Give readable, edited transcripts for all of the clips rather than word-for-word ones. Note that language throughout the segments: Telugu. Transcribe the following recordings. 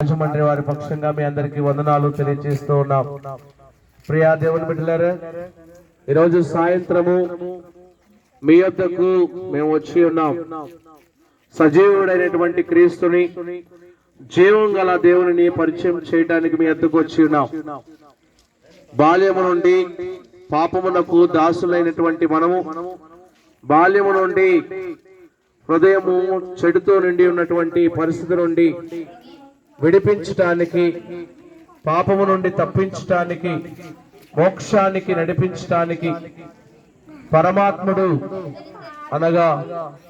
రాజమండ్రి వారి పక్షంగా మీ అందరికీ వందనాలు తెలియజేస్తూ ఉన్నాం. ప్రియా దేవుని బిడ్డలారా, ఈరోజు సాయంత్రము మీ యొద్దకు మేము వచ్చి ఉన్నాం. సజీవుడైనటువంటి క్రీస్తుని, జీవం గల దేవుని పరిచయం చేయడానికి మీ యొద్దకు వచ్చి ఉన్నాం. బాల్యము నుండి పాపమునకు దాసులైనటువంటి మనము, బాల్యము నుండి హృదయము చెడుతో నిండి ఉన్నటువంటి పరిస్థితి నుండి విడిపించటానికి, పాపము నుండి తప్పించటానికి, మోక్షానికి నడిపించటానికి పరమాత్ముడు అనగా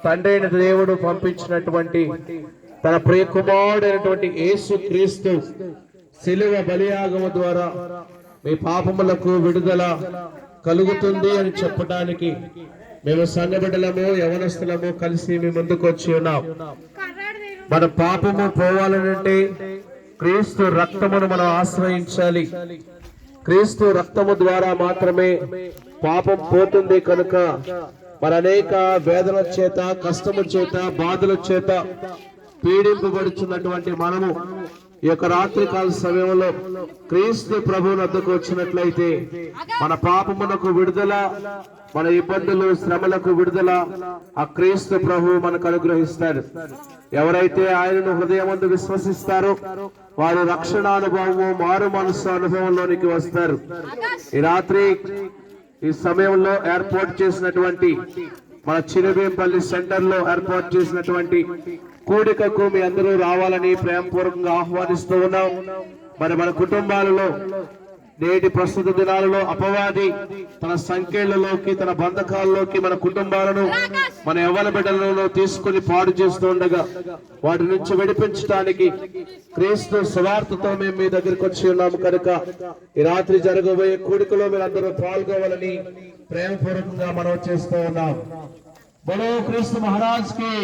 తండ్రి అయిన దేవుడు పంపించినటువంటి తన ప్రియ కుమారుడైనటువంటి యేసు క్రీస్తు శిలువ బలియాగము ద్వారా మీ పాపములకు విడుదల కలుగుతుంది అని చెప్పడానికి మేము సంఘబిడ్డలము, యవనస్తులము కలిసి మీ ముందుకు వచ్చి ఉన్నాం. మన పాపము పోవాలనంటే క్రీస్తు రక్తమును మనం ఆశ్రయించాలి. క్రీస్తు రక్తము ద్వారా మాత్రమే పాపం పోతుంది. కనుక మన అనేక వేదన చేత, కష్టము చేత, బాధల చేత పీడింపబడుచున్నటువంటి మనము ఈ యొక్క రాత్రికాల సమయంలో క్రీస్తు ప్రభువుని వద్దకు వచ్చినట్లయితే మన పాపమునకు విడుదల, మన ఇబ్బందులు, శ్రమలకు విడుదల ఆ క్రీస్తు ప్రభువు మనకు అనుగ్రహిస్తాడు. ఎవరైతే ఆయనను హృదయమందు విశ్వసిస్తారో వారు రక్షణ అనుభవము, మారు మనసు అనుభవంలోనికి వస్తారు. ఈ రాత్రి ఈ సమయంలో ఏర్పాటు చేసినటువంటి మన చిరువేంపల్లి సెంటర్ లో ఏర్పాటు చేసినటువంటి కూడికకు మీ అందరూ రావాలని ప్రేమపూర్వకంగా ఆహ్వానిస్తూ ఉన్నాం. మరి మన కుటుంబాలలో నేటి ప్రస్తుత దినాలలో అపవాది తన సంఖ్యలలోకి, తన బంధకాల్లోకి మన కుటుంబాలను, మన యవ్వన బిడ్డలను తీసుకుని పాడు చేస్తూ ఉండగా వాటి నుంచి విడిపించడానికి క్రీస్తు సువార్తతో మేము మీ దగ్గరికి వచ్చి ఉన్నాము. కనుక ఈ రాత్రి జరగబోయే కూడికలో మీరు అందరూ పాల్గొవాలని ప్రేమపూర్వకంగా మనం చేస్తూ ఉన్నాం. బలో క్రీస్తు మహారాజ్ కి.